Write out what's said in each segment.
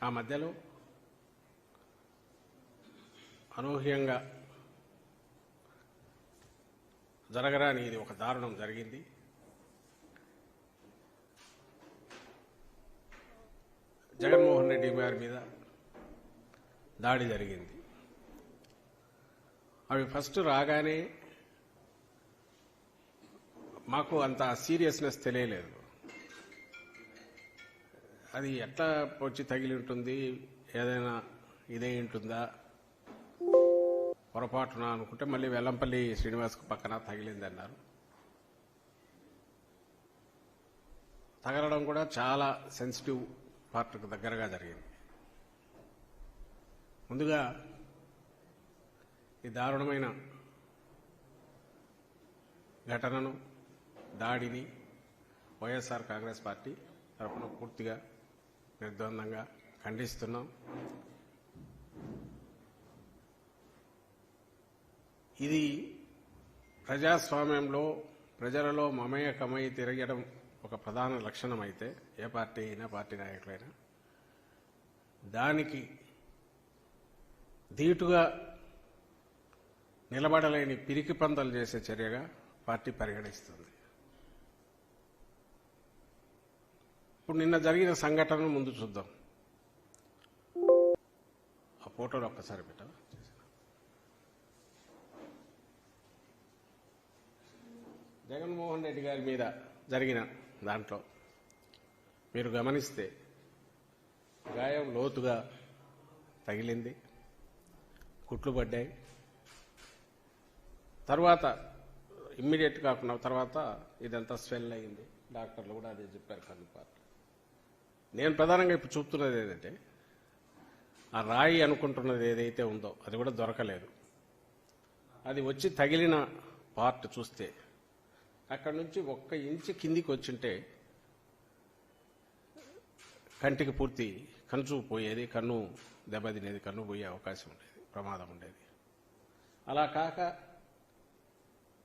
ఆ మధ్యలో అనూహ్యంగా జరగరాని ఇది ఒక దారుణం జరిగింది. జగన్మోహన్ రెడ్డి గారి మీద దాడి జరిగింది. అవి ఫస్ట్ రాగానే మాకు అంత సీరియస్నెస్ తెలియలేదు. అది ఎట్లా వచ్చి తగిలి ఉంటుంది, ఏదైనా ఇదే ఉంటుందా పొరపాటున అనుకుంటే మళ్ళీ వెల్లంపల్లి శ్రీనివాస్కు పక్కన తగిలింది అన్నారు. తగలడం కూడా చాలా సెన్సిటివ్ పార్ట్కు దగ్గరగా జరిగింది. ముందుగా ఈ దారుణమైన ఘటనను, దాడిని వైఎస్ఆర్ కాంగ్రెస్ పార్టీ తరఫున పూర్తిగా నిర్ద్వందంగా ఖండిస్తున్నాం. ఇది ప్రజాస్వామ్యంలో ప్రజలలో మమేకమై తిరగడం ఒక ప్రధాన లక్షణం అయితే, ఏ పార్టీ అయినా పార్టీ నాయకులైనా దానికి ధీటుగా నిలబడలేని పిరికి పందలు చేసే చర్యగా పార్టీ పరిగణిస్తుంది. ఇప్పుడు నిన్న జరిగిన సంఘటనను ముందు చూద్దాం. ఆ ఫోటోలు ఒక్కసారి పెట్టాలి. జగన్మోహన్ రెడ్డి గారి మీద జరిగిన దాంట్లో మీరు గమనిస్తే గాయం లోతుగా తగిలింది, కుట్లు పడ్డాయి. తర్వాత ఇమ్మీడియట్ కాకుండా తర్వాత ఇదంతా స్వెల్ అయింది. డాక్టర్లు కూడా అదే చెప్పారు, కన్నుపాటు. నేను ప్రధానంగా ఇప్పుడు చూపుతున్నది ఏదంటే, ఆ రాయి అనుకుంటున్నది ఏదైతే ఉందో అది కూడా దొరకలేదు. అది వచ్చి తగిలిన పార్ట్ చూస్తే అక్కడి నుంచి 1 ఇంచు కిందికి వచ్చింటే కంటికి పూర్తి కన్ను పోయేది, కన్ను దెబ్బతినేది, కన్ను పోయే అవకాశం ఉండేది, ప్రమాదం ఉండేది. అలా కాక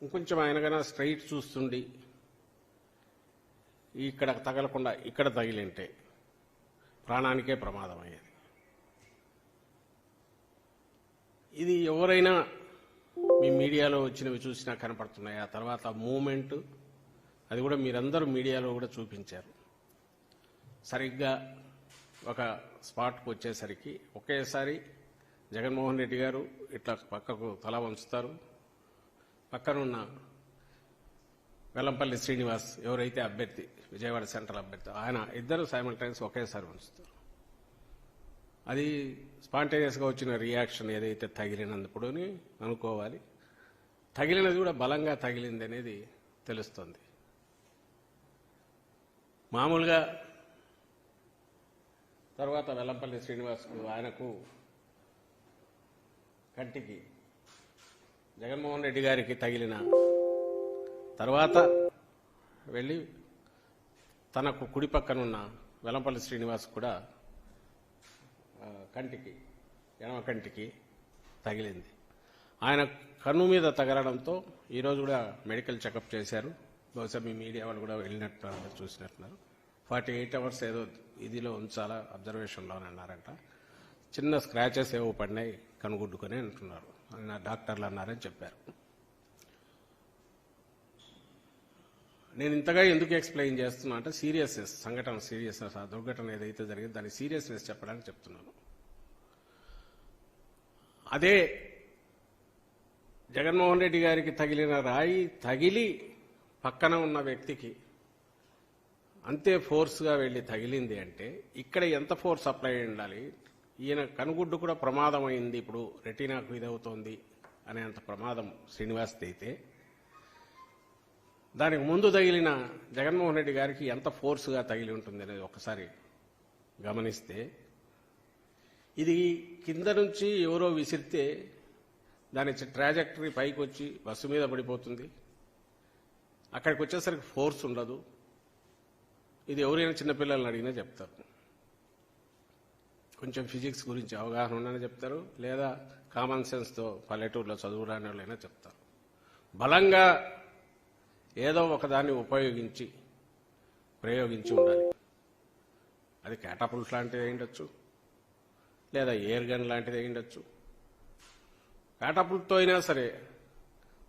ఇంకొంచెం ఆయనకన్నా స్ట్రైట్ చూస్తుండి ఇక్కడ తగలకుండా ఇక్కడ తగిలింటే ప్రాణానికే ప్రమాదం అయ్యేది. ఇది ఎవరైనా మీ మీడియాలో వచ్చినవి చూసినా కనపడుతున్నాయి. ఆ తర్వాత మూమెంట్ అది కూడా మీరందరూ మీడియాలో కూడా చూపించారు. సరిగ్గా ఒక స్పాట్కు వచ్చేసరికి ఒకేసారి జగన్మోహన్ రెడ్డి గారు ఇట్లా పక్కకు తల వంచుతారు. పక్కనున్న వెల్లంపల్లి శ్రీనివాస్ ఎవరైతే అభ్యర్థి, విజయవాడ సెంట్రల్ అభ్యర్థి, ఆయన ఇద్దరు సైమల్టైన్స్ ఒకేసారి ఉంచుతారు. అది స్పాంటేనియస్గా వచ్చిన రియాక్షన్ ఏదైతే తగిలినందుకు అనుకోవాలి. తగిలినది కూడా బలంగా తగిలింది అనేది తెలుస్తుంది. మామూలుగా తర్వాత వెల్లంపల్లి శ్రీనివాస్కు ఆయనకు కంటికి జగన్మోహన్ రెడ్డి గారికి తగిలిన తర్వాత వెళ్ళి తనకు కుడి పక్కనున్న వెల్లంపల్లి శ్రీనివాస్ కూడా కంటికి, ఎడమ కంటికి తగిలింది. ఆయన కన్ను మీద తగలడంతో ఈరోజు కూడా మెడికల్ చెకప్ చేశారు. బహుశా మీ మీడియా వాళ్ళు కూడా వెళ్ళినట్టు చూసినట్టున్నారు. 48 hours ఏదో ఇదిలో ఉంచాలా, అబ్జర్వేషన్లోనే అన్నారంట. చిన్న స్క్రాచెస్ ఏవో పడినాయి కనుగుడ్డుకొని అంటున్నారు, నా డాక్టర్లు అన్నారని చెప్పారు. నేను ఇంతగా ఎందుకు ఎక్స్ప్లెయిన్ చేస్తున్నా అంటే సీరియస్నెస్, సంఘటన సీరియస్నెస్, ఆ దుర్ఘటన ఏదైతే జరిగిందో దాని సీరియస్నెస్ చెప్పడానికి చెప్తున్నాను. అదే జగన్మోహన్ రెడ్డి గారికి తగిలిన రాయి తగిలి పక్కన ఉన్న వ్యక్తికి అంతే ఫోర్స్గా వెళ్ళి తగిలింది అంటే ఇక్కడ ఎంత ఫోర్స్ అప్లై ఉండాలి. ఈయన కనుగుడ్డు కూడా ప్రమాదం అయింది, ఇప్పుడు రెటీనాకు ఇదవుతోంది అనేంత ప్రమాదం శ్రీనివాస్ది అయితే, దానికి ముందు తగిలిన జగన్మోహన్ రెడ్డి గారికి ఎంత ఫోర్స్గా తగిలి ఉంటుంది అనేది ఒకసారి గమనిస్తే, ఇది కింద నుంచి ఎవరో విసిరితే దాని ట్రాజెక్టరీ పైకి వచ్చి బస్సు మీద పడిపోతుంది. అక్కడికి వచ్చేసరికి ఫోర్స్ ఉండదు. ఇది ఎవరైనా చిన్నపిల్లల్ని అడిగినా చెప్తారు. కొంచెం ఫిజిక్స్ గురించి అవగాహన ఉండని చెప్తారు, లేదా కామన్ సెన్స్తో పల్లెటూరులో చదువురాని వాళ్ళైనా చెప్తారు. బలంగా ఏదో ఒకదాన్ని ప్రయోగించి ఉండాలి. అది క్యాటపుల్ట్ లాంటిది అయి ఉండొచ్చు, లేదా ఎయిర్ గన్ లాంటిది అయి ఉండొచ్చు. కాటపుల్తో అయినా సరే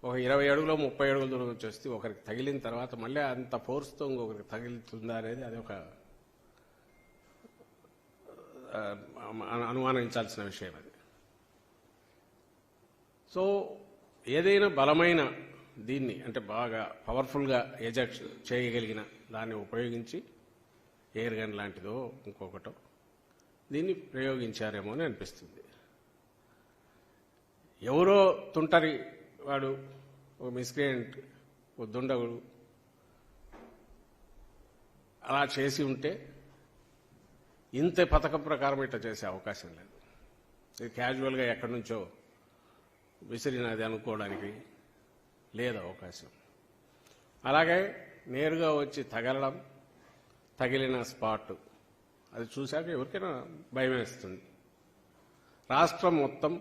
ఒక 20 అడుగులో 30 అడుగుల దూరం నుంచి వస్తే ఒకరికి తగిలిన తర్వాత మళ్ళీ అంత ఫోర్స్తో ఇంకొకరికి తగిలితుందా అనేది అది ఒక అనుమానించాల్సిన విషయం అది. సో ఏదైనా బలమైన దీన్ని అంటే బాగా పవర్ఫుల్గా ఎజెక్ట్ చేయగలిగిన దాన్ని ఉపయోగించి ఎయిర్ గన్ లాంటిదో ఇంకొకటో దీన్ని ప్రయోగించారేమో అని అనిపిస్తుంది. ఎవరో తుంటరి వాడు ఒక మిస్క్రియంట్ ఒక దుండగుడు అలా చేసి ఉంటే ఇంత పథకం ప్రకారం ఇట్లా చేసే అవకాశం లేదు. ఇది క్యాజువల్గా ఎక్కడి నుంచో విసిరినది అనుకోవడానికి లేదు అవకాశం. అలాగే నేరుగా వచ్చి తగలడం, తగిలిన స్పాట్ అది చూశాక ఎవరికైనా భయం వేస్తుంది. రాష్ట్రం మొత్తం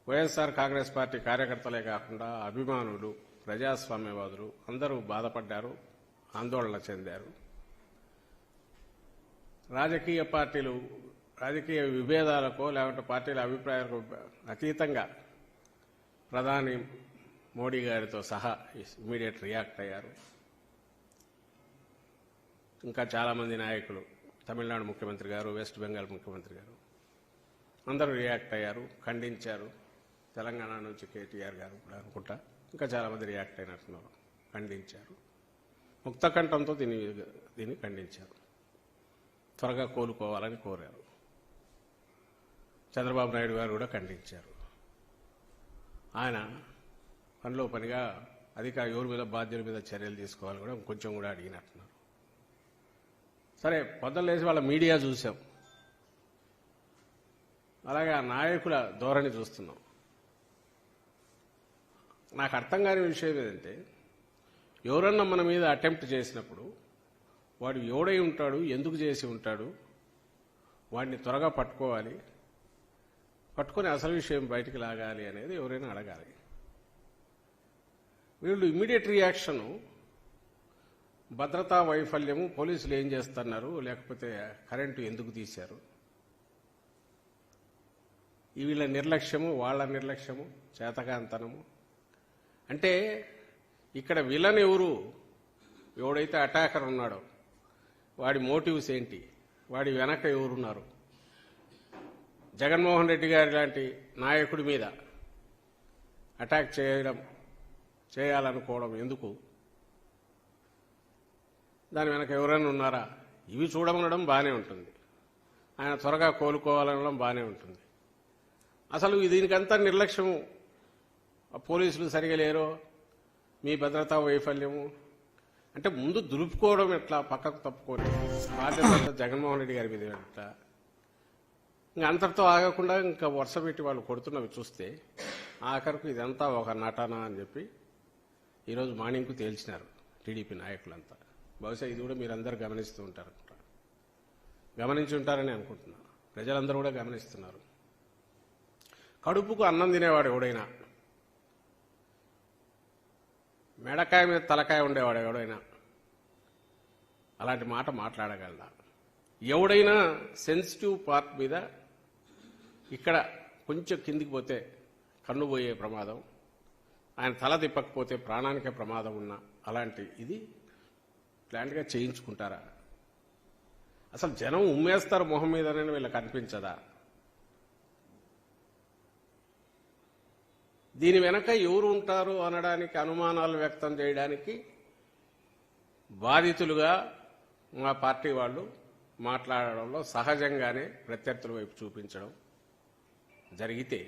వైఎస్ఆర్ కాంగ్రెస్ పార్టీ కార్యకర్తలే కాకుండా అభిమానులు, ప్రజాస్వామ్యవాదులు అందరూ బాధపడ్డారు, ఆందోళన చెందారు. రాజకీయ పార్టీలు రాజకీయ విభేదాలకో లేకుంటే పార్టీల అభిప్రాయాలకు అతీతంగా ప్రధాని మోడీ గారితో సహా ఇమ్మీడియట్ రియాక్ట్ అయ్యారు. ఇంకా చాలామంది నాయకులు, తమిళనాడు ముఖ్యమంత్రి గారు, వెస్ట్ బెంగాల్ ముఖ్యమంత్రి గారు అందరూ రియాక్ట్ అయ్యారు, ఖండించారు. తెలంగాణ నుంచి కేటీఆర్ గారు కూడా అనుకుంటా ఇంకా చాలామంది రియాక్ట్ అయినట్టున్నారు, ఖండించారు. ముక్తకంఠంతో దీన్ని ఖండించారు. త్వరగా కోలుకోవాలని కోరారు. చంద్రబాబు నాయుడు గారు కూడా ఖండించారు. ఆయన పనిలో పనిగా ఎవరి మీద బాధ్యుల మీద చర్యలు తీసుకోవాలని కూడా కొంచెం కూడా అడిగినట్టున్నారు. సరే, పొద్దున్న లేచి వాళ్ళ మీడియా చూసాం, అలాగే ఆ నాయకుల ధోరణి చూస్తున్నాం. నాకు అర్థం కాని విషయం ఏంటంటే ఎవరన్నా మన మీద అటెంప్ట్ చేసినప్పుడు వాడు ఎవడై ఉంటాడు, ఎందుకు చేసి ఉంటాడు, వాడిని త్వరగా పట్టుకోవాలి, పట్టుకొని అసలు విషయం బయటికి లాగాలి అనేది ఎవరైనా అడగాలి. వీళ్ళు ఇమ్మీడియట్ రియాక్షను భద్రతా వైఫల్యము, పోలీసులు ఏం చేస్తున్నారు, లేకపోతే కరెంటు ఎందుకు తీశారు, వీళ్ళ నిర్లక్ష్యము, వాళ్ళ నిర్లక్ష్యము, చేతకాంతనము. అంటే ఇక్కడ విలన్ ఎవరు, ఎవడైతే అటాకర్ ఉన్నాడో వాడి మోటివ్స్ ఏంటి, వాడి వెనక ఎవరున్నారు. జగన్మోహన్ రెడ్డి గారి లాంటి నాయకుడి మీద అటాక్ చేయాలనుకోవడం ఎందుకు, దాని వెనక ఎవరైనా ఉన్నారా, ఇవి చూడమనడం బాగానే ఉంటుంది. ఆయన త్వరగా కోలుకోవాలనడం బాగానే ఉంటుంది. అసలు దీనికంతా నిర్లక్ష్యము, పోలీసులు సరిగా లేరో, మీ భద్రతా వైఫల్యము అంటే ముందు దులుపుకోవడం ఎట్లా, పక్కకు తప్పుకొని బాధ్యత జగన్మోహన్ రెడ్డి గారి మీద ఎట్లా, ఇంకా అంతటితో ఆగకుండా ఇంకా వరుస పెట్టి వాళ్ళు కొడుతున్నవి చూస్తే ఆఖరకు ఇదంతా ఒక నటన అని చెప్పి ఈరోజు మార్నింగ్కు తేల్చినారు టీడీపీ నాయకులంతా. బహుశా ఇది కూడా మీరందరూ గమనిస్తూ ఉంటారు, గమనించి ఉంటారని అనుకుంటున్నా. ప్రజలందరూ కూడా గమనిస్తున్నారు. కడుపుకు అన్నం తినేవాడు ఎవడైనా, మెడకాయ మీద తలకాయ ఉండేవాడు ఎవడైనా అలాంటి మాట మాట్లాడగలడా? ఎవడైనా సెన్సిటివ్ పార్ట్ మీద ఇక్కడ కొంచెం కిందికి పోతే కన్ను పోయే ప్రమాదం, ఆయన తల తిప్పకపోతే ప్రాణానికే ప్రమాదం ఉన్న అలాంటి ఇది ప్లాంట్గా చేయించుకుంటారా? అసలు జనం ఉమ్మేస్తారు మొహం మీదనే వీళ్ళకి అనిపించదా? దీని వెనక ఎవరు ఉంటారు అనడానికి, అనుమానాలు వ్యక్తం చేయడానికి బాధితులుగా మా పార్టీ వాళ్ళు మాట్లాడడంలో సహజంగానే ప్రత్యర్థుల వైపు చూపించడం జరిగితే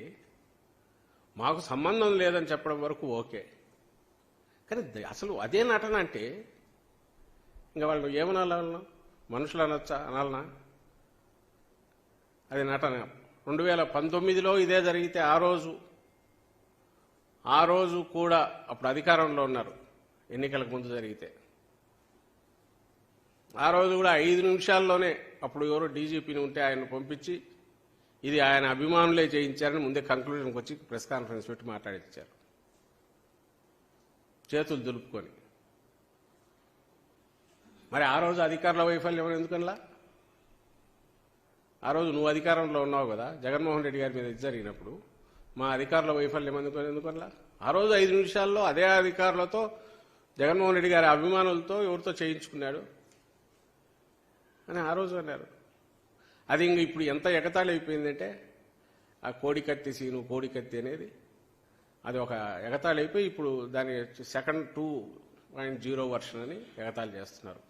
మాకు సంబంధం లేదని చెప్పడం వరకు ఓకే. కానీ అసలు అదే నటన అంటే ఇంకా వాళ్ళు ఏమనాలన్నా, మనుషులు అనొచ్చా, అనాలనా? అది నటన. 2019లో ఇదే జరిగితే ఆ రోజు కూడా అప్పుడు అధికారంలో ఉన్నారు, ఎన్నికలకు ముందు జరిగితే ఆ రోజు కూడా 5 నిమిషాల్లోనే అప్పుడు ఎవరో డీజీపీని ఉంటే ఆయన పంపించి ఇది ఆయన అభిమానులే చేయించారని ముందే కంక్లూజన్కి వచ్చి ప్రెస్ కాన్ఫరెన్స్ పెట్టి మాట్లాడించారు, చేతులు దులుపుకొని. మరి ఆ రోజు అధికారుల వైఫల్యం ఎందుకనలా? ఆ రోజు నువ్వు అధికారంలో ఉన్నావు కదా, జగన్మోహన్ రెడ్డి గారి మీద ఇది జరిగినప్పుడు మా అధికారుల వైఫల్యం ఎందుకనలా ఆ రోజు 5 నిమిషాల్లో అదే అధికారులతో జగన్మోహన్ రెడ్డి గారి అభిమానులతో ఎవరితో చేయించుకున్నాడు అని ఆ రోజు అన్నారు. అది ఇంక ఇప్పుడు ఎంత ఎగతాళి అయిపోయిందంటే ఆ కోడికత్తి సీను కోడికత్తి అనేది అది ఒక ఎగతాళి అయిపోయి ఇప్పుడు దాని సెకండ్ 2.0 వర్షన్ అని ఎగతాళి చేస్తున్నారు.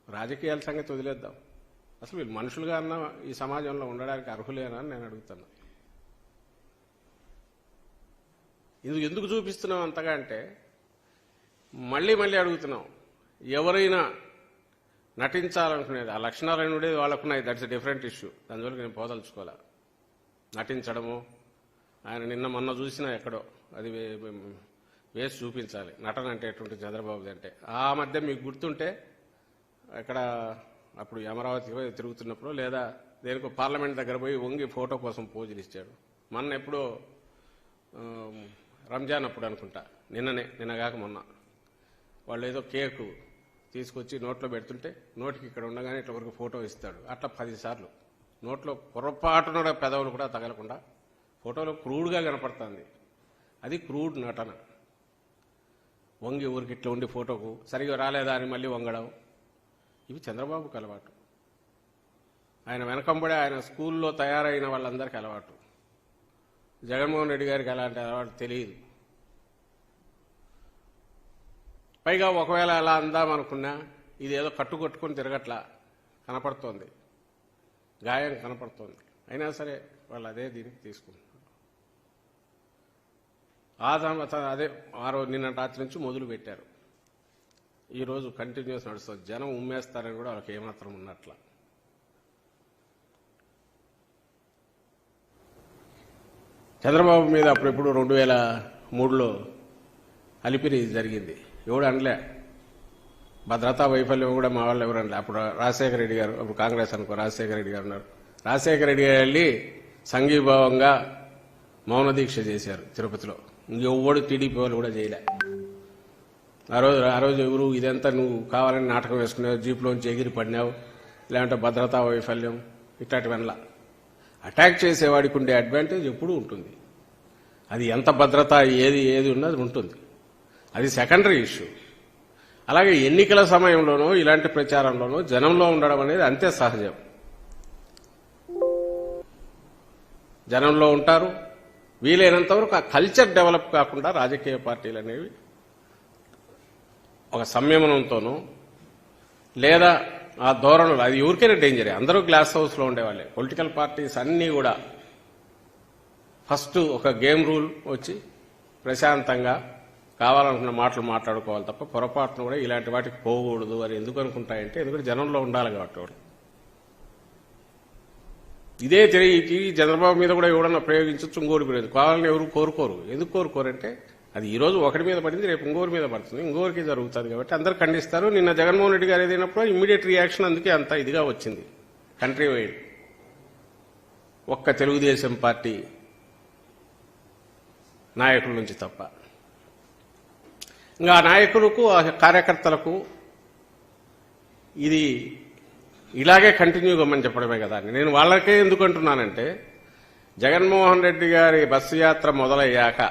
రాజకీయాల సంగతి వదిలేద్దాం, అసలు వీళ్ళు మనుషులుగా అన్న ఈ సమాజంలో ఉండడానికి అర్హులేనా అని నేను అడుగుతున్నా. ఇది ఎందుకు చూపిస్తున్నాం అంతగా అంటే మళ్ళీ మళ్ళీ అడుగుతున్నాం, ఎవరైనా నటించాలనుకునేది ఆ లక్షణాలు ఉండేది వాళ్ళకున్నాయి, దట్స్ ఎ డిఫరెంట్ ఇష్యూ, దానివల్ల నేను పోదలుచుకోలే. నటించడము ఆయన నిన్న మొన్న చూసినా ఎక్కడో అది వేసి చూపించాలి నటన అంటే ఎటువంటి చంద్రబాబుది అంటే. ఆ మధ్య మీకు గుర్తుంటే ఎక్కడ అప్పుడు అమరావతి తిరుగుతున్నప్పుడు లేదా దేనికో పార్లమెంట్ దగ్గర పోయి వంగి ఫోటో కోసం పోజులు ఇచ్చాడు. మొన్న ఎప్పుడో రంజాన్ అప్పుడు అనుకుంటా, నిన్నగాక మొన్న వాళ్ళు ఏదో కేకు తీసుకొచ్చి నోట్లో పెడుతుంటే నోటికి ఇక్కడ ఉండగానే ఇట్లా వరకు ఫోటో ఇస్తాడు. అట్లా 10 సార్లు నోట్లో పొరపాటున పెదవులు కూడా తగలకుండా ఫోటోలో క్రూడ్గా కనపడుతుంది. అది క్రూడ్ నటన. వంగి ఊరికి ఇట్లా ఉండి ఫోటోకు సరిగా రాలేదా అని మళ్ళీ వంగడం, ఇవి చంద్రబాబుకు అలవాటు. ఆయన వెనకంబడే ఆయన స్కూల్లో తయారైన వాళ్ళందరికీ అలవాటు. జగన్మోహన్ రెడ్డి గారికి అలాంటి అలవాటు తెలియదు. పైగా ఒకవేళ అలా అందామనుకున్నా ఇదేదో కట్టుకొట్టుకుని తిరగట్లా కనపడుతోంది, గాయం కనపడుతోంది. అయినా సరే వాళ్ళు అదే దీనికి తీసుకుంటున్నారు. అదే ఆ రోజు నిన్న రాత్రి నుంచి మొదలు పెట్టారు, ఈరోజు కంటిన్యూస్ నడుస్తుంది. జనం ఉమ్మేస్తారని కూడా వాళ్ళకి ఏమాత్రం ఉన్నట్ల. చంద్రబాబు మీద అప్పుడెప్పుడు 2003లో అలిపిరి జరిగింది, ఎవడు అనలే. భద్రతా వైఫల్యం కూడా మా వాళ్ళు ఎవరు అనలే. అప్పుడు రాజశేఖర రెడ్డి గారు, అప్పుడు కాంగ్రెస్ అనుకో, రాజశేఖర రెడ్డి గారు ఉన్నారు. రాజశేఖర రెడ్డి గారు వెళ్ళి సంఘీభావంగా మౌన దీక్ష చేశారు తిరుపతిలో. ఇంకెవ్వడు టీడీపీ వాళ్ళు కూడా చేయలే. ఆ రోజు ఎవరు ఇదంతా నువ్వు కావాలని నాటకం వేసుకున్నావు, జీప్లోంచి ఎగిరి పడినావు, లేదంటే భద్రతా వైఫల్యం ఇట్లాంటి వల్ల అటాక్ చేసేవాడికి ఉండే అడ్వాంటేజ్ ఎప్పుడూ ఉంటుంది. అది ఎంత భద్రత ఏది ఉన్నది ఉంటుంది, అది సెకండరీ ఇష్యూ. అలాగే ఎన్నికల సమయంలోనూ ఇలాంటి ప్రచారంలోనూ జనంలో ఉండడం అనేది అంతే సహజం. జనంలో ఉంటారు. వీలైనంత వరకు ఆ కల్చర్ డెవలప్ కాకుండా రాజకీయ పార్టీలు అనేవి ఒక సంయమనంతోనూ లేదా ఆ ధోరణులు, అది ఎవరికైనా డేంజరే. అందరూ గ్లాస్ హౌస్లో ఉండేవాళ్ళే. పొలిటికల్ పార్టీస్ అన్నీ కూడా ఫస్ట్ ఒక గేమ్ రూల్ వచ్చి ప్రశాంతంగా కావాలనుకున్న మాటలు మాట్లాడుకోవాలి తప్ప పొరపాటును కూడా ఇలాంటి వాటికి పోకూడదు అని ఎందుకు అనుకుంటాయంటే ఎందుకంటే జనంలో ఉండాలి కాబట్టి వాడు. ఇదే తెలియ చంద్రబాబు మీద కూడా ఎవడన్నా ప్రయోగించవచ్చు, ఇంకోటి ప్రయోజనం కావాలని ఎవరు కోరుకోరు. ఎందుకు కోరుకోరంటే అది ఈ రోజు ఒకటి మీద పడింది, రేపు ఇంకోరి మీద పడుతుంది, ఇంకోరికి జరుగుతుంది కాబట్టి అందరు ఖండిస్తారు. నిన్న జగన్మోహన్ రెడ్డి గారు ఏదైనప్పుడు ఇమ్మీడియట్ రియాక్షన్ అందుకే అంత ఇదిగా వచ్చింది కంట్రీ వైడ్. ఒక్క తెలుగుదేశం పార్టీ నాయకుల నుంచి తప్ప. ఇంకా ఆ నాయకులకు ఆ కార్యకర్తలకు ఇది ఇలాగే కంటిన్యూ కమ్మని చెప్పడమే కదా. నేను వాళ్ళకే ఎందుకు అంటున్నానంటే జగన్మోహన్ రెడ్డి గారి బస్సు యాత్ర మొదలయ్యాక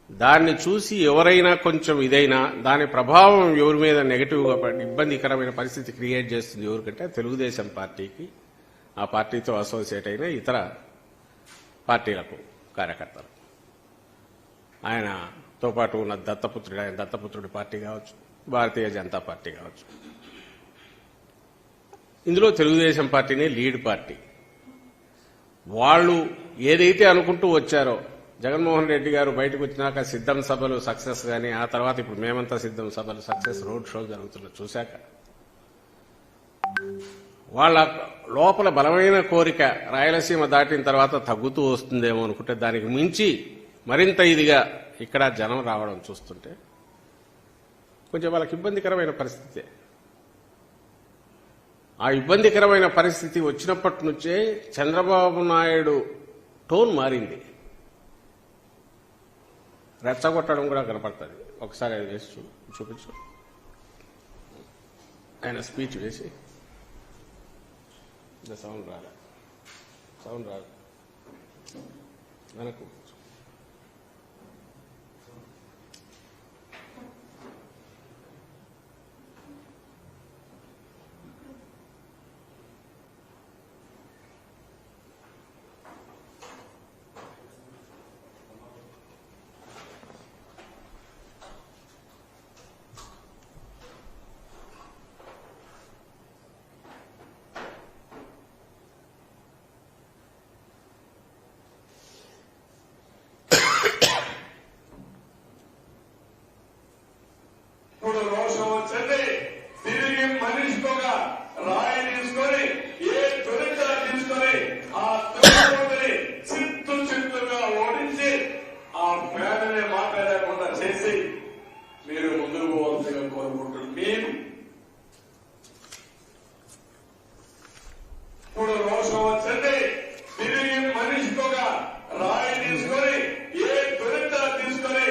దాన్ని చూసి ఎవరైనా కొంచెం ఇదైనా దాని ప్రభావం ఎవరి మీద నెగటివ్గా ఇబ్బందికరమైన పరిస్థితి క్రియేట్ చేస్తుంది ఎవరికంటే తెలుగుదేశం పార్టీకి, ఆ పార్టీతో అసోసియేట్ అయిన ఇతర పార్టీలకు కార్యకర్తలు. ఆయనతో పాటు ఉన్న దత్తపుత్రుడు, ఆయన దత్తపుత్రుడి పార్టీ కావచ్చు, భారతీయ జనతా పార్టీ కావచ్చు, ఇందులో తెలుగుదేశం పార్టీనే లీడ్ పార్టీ. వాళ్ళు ఏదైతే అనుకుంటూ వచ్చారో జగన్మోహన్ రెడ్డి గారు బయటకు వచ్చినాక సిద్ధం సభలు సక్సెస్ కానీ ఆ తర్వాత ఇప్పుడు మేమంతా సిద్ధం సభలు సక్సెస్, రోడ్ షోలు జరుగుతున్నా చూశాక వాళ్ళ లోపల బలమైన కోరిక రాయలసీమ దాటిన తర్వాత తగ్గుతూ వస్తుందేమో అనుకుంటే దానికి మించి మరింత ఇదిగా ఇక్కడ జనం రావడం చూస్తుంటే కొంచెం వాళ్ళకి ఇబ్బందికరమైన పరిస్థితే. ఆ ఇబ్బందికరమైన పరిస్థితి వచ్చినప్పటి నుంచే చంద్రబాబు నాయుడు టోన్ మారింది. రెచ్చగొట్టడం కూడా కనపడుతుంది. ఒకసారి అది వేసి చూపించు, ఆయన స్పీచ్ వేసి సౌండ్ రాదు, సౌండ్ రాదు, వెనక్కు. ఇప్పుడు రోషం వచ్చింది. తిరిగి మనిషిగా రాయి తీసుకొని ఏ తురింత తీసుకొని ఆ తురింతని చిత్తుగా ఓడించి ఆ పేదనే మాట్లాడకుండా చేసి మీరు ముందుకు పోవాల్సిగా కోరుకుంటున్నారు. మేము ఇప్పుడు రోషం వచ్చింది. తిరిగి మనిషిగా రాయి తీసుకొని ఏ తురింత తీసుకొని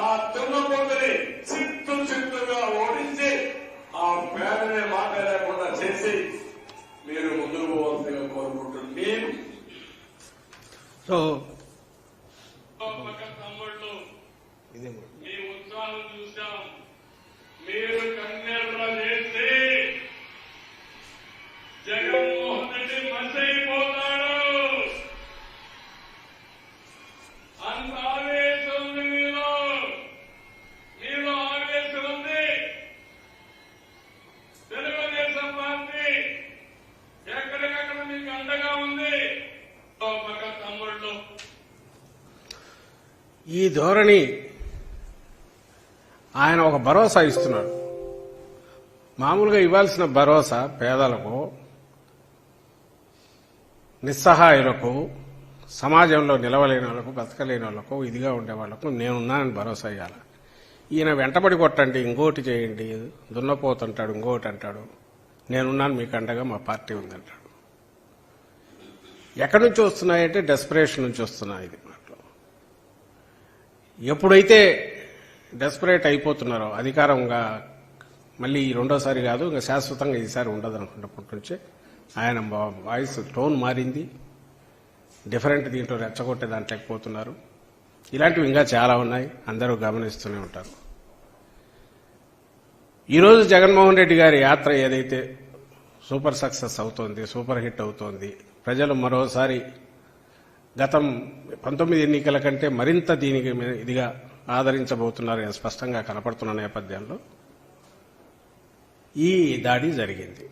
ఆ తున్నపోతని చిత్తుగా ఓడించి ఆ పేదనే మాట్లాడకుండా చేసి మీరు ముందుకు పోవాల్సిగా కోరుకుంటున్నారు. మేము సో తమ్ముళ్ళు ఇదే మీ ఉత్సాహం చూసాం. మీరు కన్నెర్ర చేసి జగన్మోహన్ రెడ్డి మసైపోతాడు. అంత ఆవేశం ఉంది మీలో ఆవేశం ఉంది. తెలుగుదేశం పార్టీ ఎక్కడికక్కడ మీకు అండగా ఉంది. పక్క తమ్ముళ్ళు ఈ ధోరణి ఆయన ఒక భరోసా ఇస్తున్నాడు. మామూలుగా ఇవ్వాల్సిన భరోసా పేదలకు, నిస్సహాయులకు, సమాజంలో నిలవలేని వాళ్లకు, బతకలేని వాళ్లకు, ఇదిగా ఉండే వాళ్లకు నేనున్నానని భరోసా ఇవ్వాలి. ఈయన వెంటబడి కొట్టండి, ఇంకోటి చేయండి, దున్నపోతుంటాడు, ఇంకోటి అంటాడు, నేనున్నాను మీకు అండగా, మా పార్టీ ఉందంటాడు. ఎక్కడి నుంచి వస్తున్నాయంటే డెస్పరేషన్ నుంచి వస్తున్నాయి. ఇది మాటలు ఎప్పుడైతే డెస్పరేట్ అయిపోతున్నారో అధికారంగా మళ్ళీ రెండోసారి కాదు, ఇంకా శాశ్వతంగా ఈసారి ఉండదు అనుకున్నప్పటి నుంచే ఆయన వాయిస్ టోన్ మారింది. డిఫరెంట్ దీంట్లో రెచ్చగొట్టే దాంట్లోకి పోతున్నారు. ఇలాంటివి ఇంకా చాలా ఉన్నాయి, అందరూ గమనిస్తూనే ఉంటారు. ఈరోజు జగన్మోహన్ రెడ్డి గారి యాత్ర ఏదైతే సూపర్ సక్సెస్ అవుతోంది, సూపర్ హిట్ అవుతోంది, ప్రజలు మరోసారి గతం 19 ఎన్నికల కంటే మరింత దీనికి ఇదిగా ఆదరించబోతున్నారు స్పష్టంగా కనపడుతున్న నేపథ్యంలో ఈ దాడి జరిగింది.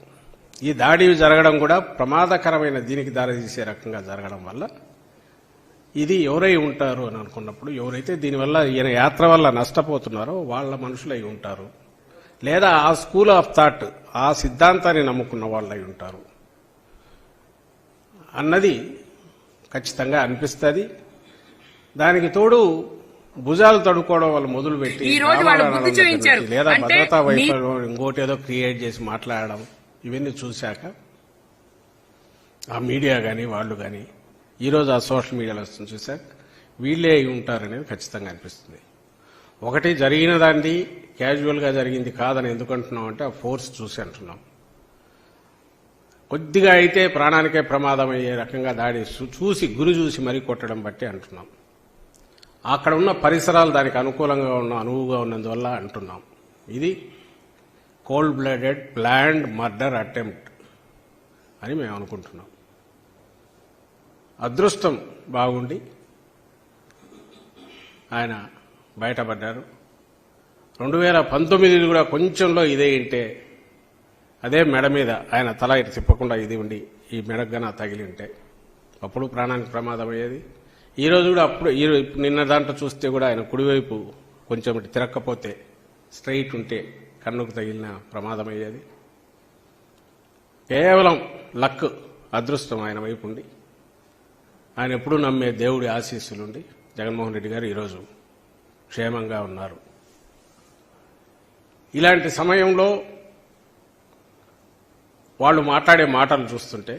ఈ దాడి జరగడం కూడా ప్రమాదకరమైన దీనికి దారితీసే రకంగా జరగడం వల్ల ఇది ఎవరై ఉంటారు అని అనుకున్నప్పుడు, ఎవరైతే దీనివల్ల ఈయన యాత్ర వల్ల నష్టపోతున్నారో వాళ్ళ మనుషులై ఉంటారు, లేదా ఆ స్కూల్ ఆఫ్ థాట్, ఆ సిద్ధాంతాన్ని నమ్ముకున్న వాళ్ళై ఉంటారు అన్నది ఖచ్చితంగా అనిపిస్తుంది. దానికి తోడు భుజాలు తడుకోవడం వాళ్ళు మొదలుపెట్టి లేదా భద్రతా వైఫల్యం ఇంకోటి ఏదో క్రియేట్ చేసి మాట్లాడడం, ఇవన్నీ చూశాక ఆ మీడియా కానీ వాళ్ళు కానీ ఈరోజు ఆ సోషల్ మీడియాలో వస్తుంది చూశాక వీళ్ళే అయి ఉంటారనేది ఖచ్చితంగా అనిపిస్తుంది. ఒకటి జరిగిన దాన్ని క్యాజువల్గా జరిగింది కాదని ఎందుకు అంటున్నాం అంటే ఆ ఫోర్స్ చూసి అంటున్నాం. కొద్దిగా అయితే ప్రాణానికే ప్రమాదం అయ్యే రకంగా దాడి చూసి గురి చూసి మరీ కొట్టడం బట్టి అంటున్నాం. అక్కడ ఉన్న పరిసరాలు దానికి అనుకూలంగా అనువుగా ఉన్నందువల్ల అంటున్నాం. ఇది cold blooded planned murder attempt అని మేము అనుకుంటున్నాం. అదృష్టం బాగుండి ఆయన బయటపడ్డారు. 2019 కూడా కొంచెంలో ఇదే ఇంటే అదే మెడ మీద ఆయన తల ఇటు తిప్పకుండా ఇది ఉండి ఈ మెడగన తగిలి ఉంటే అప్పుడు ప్రాణానికి ప్రమాదం అయ్యేది. ఈరోజు కూడా అప్పుడు నిన్న దాంట్లో చూస్తే కూడా ఆయన కుడివైపు కొంచెం ఇటు తిరక్కపోతే స్ట్రైట్ ఉంటే కన్నుకు తగిలిన ప్రమాదం అయ్యేది. కేవలం లక్, అదృష్టం ఆయన వైపు ఉండి ఆయన ఎప్పుడూ నమ్మే దేవుడి ఆశీస్సులుండి జగన్మోహన్ రెడ్డి గారు ఈరోజు క్షేమంగా ఉన్నారు. ఇలాంటి సమయంలో వాళ్ళు మాట్లాడే మాటలు చూస్తుంటే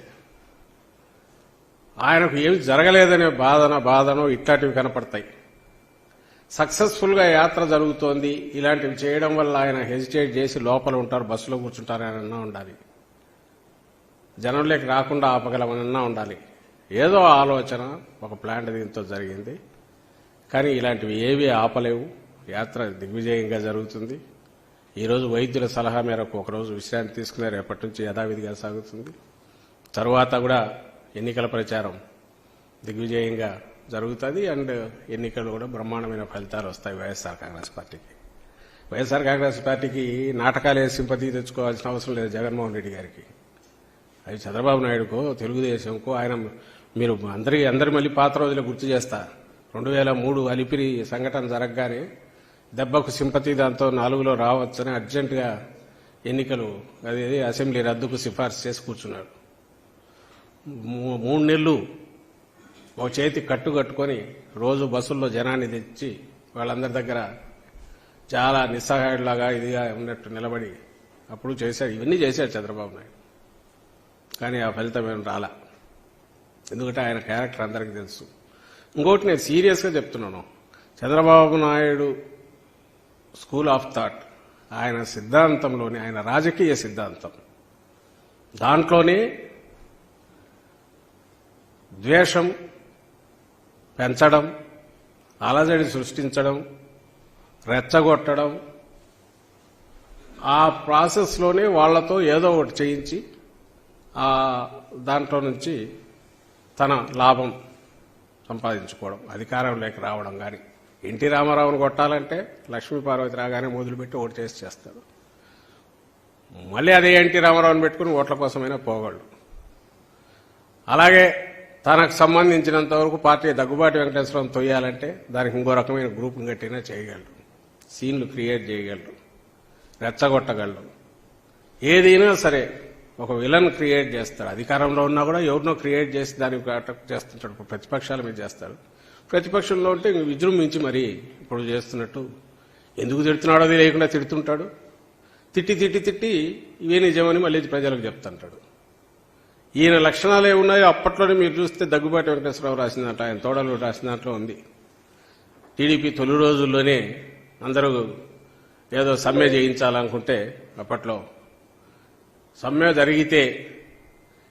ఆయనకు ఏమి జరగలేదనే బాధనో ఇట్లాంటివి కనపడతాయి. సక్సెస్ఫుల్గా యాత్ర జరుగుతోంది, ఇలాంటివి చేయడం వల్ల ఆయన హెజిటేట్ చేసి లోపల ఉంటారు, బస్సులో కూర్చుంటారు అని ఉండాలి. జనంలోకి రాకుండా ఆపగలమన్నా ఉండాలి. ఏదో ఆలోచన, ఒక ప్లాన్ దీంతో జరిగింది. కానీ ఇలాంటివి ఏవి ఆపలేవు. యాత్ర దిగ్విజయంగా జరుగుతుంది. ఈరోజు వైద్యుల సలహా మేరకు ఒకరోజు విశ్రాంతి తీసుకునే రేపటి నుంచి యథావిధిగా సాగుతుంది. తరువాత కూడా ఎన్నికల ప్రచారం దిగ్విజయంగా జరుగుతుంది. అండ్ ఎన్నికలు కూడా బ్రహ్మాండమైన ఫలితాలు వస్తాయి వైఎస్ఆర్ కాంగ్రెస్ పార్టీకి. వైఎస్ఆర్ కాంగ్రెస్ పార్టీకి నాటకాలే సింపతి తెచ్చుకోవాల్సిన అవసరం లేదు జగన్మోహన్ రెడ్డి గారికి. అది చంద్రబాబు నాయుడుకో తెలుగుదేశంకో ఆయన మీరు అందరి మళ్ళీ పాత రోజులు గుర్తు చేస్తా. 2003 అలిపిరి సంఘటన జరగగానే దెబ్బకు సింపతి దాంతో 4లో రావచ్చని అర్జెంటుగా ఎన్నికలు అది అసెంబ్లీ రద్దుకు సిఫార్సు చేసి కూర్చున్నాడు. 3 నెలలు ఒక చేతి కట్టుకొని రోజు బస్సుల్లో జనాన్ని తెచ్చి వాళ్ళందరి దగ్గర చాలా నిస్సహాయుడిలాగా ఇదిగా ఉన్నట్టు నిలబడి అప్పుడు చేశాడు. ఇవన్నీ చేశాడు చంద్రబాబు నాయుడు. కానీ ఆ ఫలితం ఏం రాలా. ఎందుకంటే ఆయన క్యారెక్టర్ అందరికీ తెలుసు. ఇంకోటి నేను సీరియస్గా చెప్తున్నాను, Chandrababu Naidu school of thought, ఆయన సిద్ధాంతంలోని, ఆయన రాజకీయ సిద్ధాంతం దాంట్లోనే ద్వేషం పెంచడం, అలజడి సృష్టించడం, రెచ్చగొట్టడం, ఆ ప్రాసెస్లోనే వాళ్లతో ఏదో ఒకటి చేయించి ఆ దాంట్లో నుంచి తన లాభం సంపాదించుకోవడం, అధికారంలోకి రావడం. కానీ ఎన్టీ రామారావును కొట్టాలంటే లక్ష్మీపార్వతి రాగానే మొదలుపెట్టి ఓటు చేస్తాడు. మళ్ళీ అదే ఎన్టీ రామారావుని పెట్టుకుని ఓట్ల కోసమైనా పోగలడు. అలాగే తనకు సంబంధించినంత వరకు పార్టీ దగ్గుబాటి వెంకటేశ్వరరావును తొయ్యాలంటే దానికి ఇంకో రకమైన గ్రూప్ను కట్టినా చేయగలరు, సీన్లు క్రియేట్ చేయగలరు, రెచ్చగొట్టగలరు. ఏదైనా సరే ఒక విలన్ క్రియేట్ చేస్తాడు. అధికారంలో ఉన్నా కూడా ఎవరినో క్రియేట్ చేసి దానికి అటాక్ చేస్తుంటాడు. ప్రతిపక్షాల మీద చేస్తాడు. ప్రతిపక్షంలో ఉంటే విజృంభించి మరి ఇప్పుడు చేస్తున్నట్టు ఎందుకు తిడుతున్నాడో అది లేకుండా తిడుతుంటాడు. తిట్టి ఇవే నిజమని మళ్ళీ ప్రజలకు చెప్తుంటాడు. ఈయన లక్షణాలు ఏమున్నాయో అప్పట్లోనే మీరు చూస్తే దగ్గుబాటి వెంకటేశ్వరరావు రాసిన దాంట్లో, ఆయన తోడలు రాసిన దాంట్లో ఉంది. టీడీపీ తొలి రోజుల్లోనే అందరూ ఏదో సమ్మె చేయించాలనుకుంటే అప్పట్లో సమ్మె జరిగితే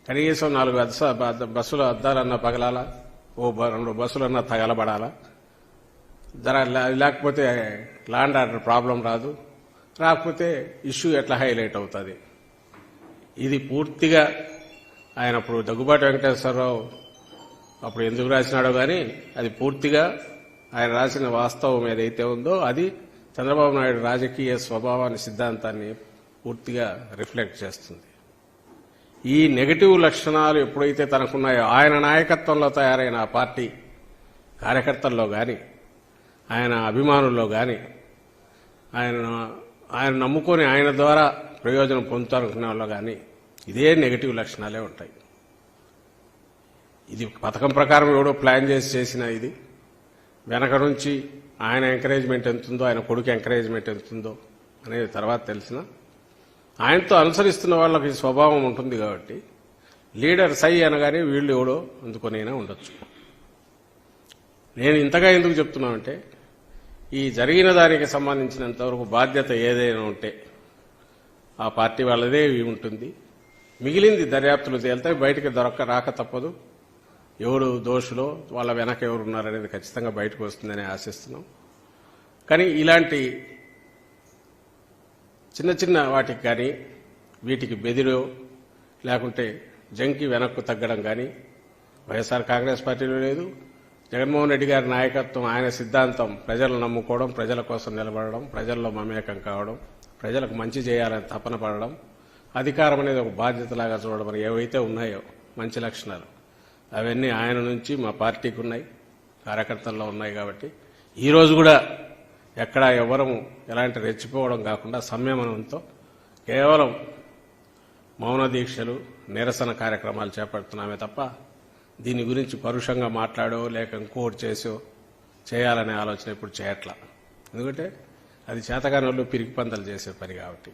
కనీసం 4 బస్సుల అద్దాలన్నా పగలాలా, 2 బస్సులన్నా తగలబడాలా, లేకపోతే ల్యాండ్ ఆర్డర్ ప్రాబ్లం రాదు, రాకపోతే ఇష్యూ ఎట్లా హైలైట్ అవుతుంది. ఇది పూర్తిగా ఆయన అప్పుడు దగ్గుబాటి వెంకటేశ్వరరావు అప్పుడు ఎందుకు రాసినాడో కానీ అది పూర్తిగా ఆయన రాసిన వాస్తవం ఏదైతే ఉందో అది చంద్రబాబు నాయుడు రాజకీయ స్వభావాన్ని, సిద్ధాంతాన్ని పూర్తిగా రిఫ్లెక్ట్ చేస్తుంది. ఈ నెగటివ్ లక్షణాలు ఎప్పుడైతే తనకున్నాయో ఆయన నాయకత్వంలో తయారైన ఆ పార్టీ కార్యకర్తల్లో కానీ, ఆయన అభిమానుల్లో కానీ, ఆయన నమ్ముకొని ఆయన ద్వారా ప్రయోజనం పొందుతారనుకునే వాళ్ళు కానీ ఇదే నెగటివ్ లక్షణాలే ఉంటాయి. ఇది పథకం ప్రకారం ఎవడో ప్లాన్ చేసిన ఇది వెనక నుంచి ఆయన ఎంకరేజ్మెంట్ ఎంతుందో, ఆయన కొడుకు ఎంకరేజ్మెంట్ ఎంతుందో అనేది తర్వాత తెలిసిన ఆయనతో అనుసరిస్తున్న వాళ్ళకి స్వభావం ఉంటుంది. కాబట్టి లీడర్ సై అనగానే వీళ్ళు ఎవడో అందుకొనైనా ఉండొచ్చు. నేను ఇంతగా ఎందుకు చెప్తున్నానంటే ఈ జరిగిన దానికి సంబంధించినంతవరకు బాధ్యత ఏదైనా ఉంటే ఆ పార్టీ వాళ్ళదే ఉంటుంది. మిగిలింది దర్యాప్తులు తేలితే బయటికి రాక తప్పదు. ఎవరు దోషులో, వాళ్ళ వెనక ఎవరు ఉన్నారనేది ఖచ్చితంగా బయటకు వస్తుందని ఆశిస్తున్నాం. కానీ ఇలాంటి చిన్న వాటికి కానీ వీటికి బెదిరో లేకుంటే జంకి వెనక్కు తగ్గడం కానీ వైఎస్ఆర్ కాంగ్రెస్ పార్టీలో లేదు. జగన్మోహన్ రెడ్డి గారి నాయకత్వం, ఆయన సిద్ధాంతం ప్రజలను నమ్ముకోవడం, ప్రజల కోసం నిలబడడం, ప్రజల్లో మమేకం కావడం, ప్రజలకు మంచి చేయాలని తపన పడడం, అధికారం అనేది ఒక బాధ్యతలాగా చూడడం ఏవైతే ఉన్నాయో మంచి లక్షణాలు అవన్నీ ఆయన నుంచి మా పార్టీకి ఉన్నాయి, కార్యకర్తల్లో ఉన్నాయి. కాబట్టి ఈరోజు కూడా ఎక్కడా ఎవరము ఎలాంటి రెచ్చిపోవడం కాకుండా సంయమనంతో కేవలం మౌన దీక్షలు, నిరసన కార్యక్రమాలు చేపడుతున్నామే తప్ప దీని గురించి పరుషంగా మాట్లాడో లేక ఇంకోటి చేసో చేయాలనే ఆలోచన ఇప్పుడు చేయట్లా. ఎందుకంటే అది చేతగాని వాళ్ళు పిరికి పందలు చేసే పని కాబట్టి.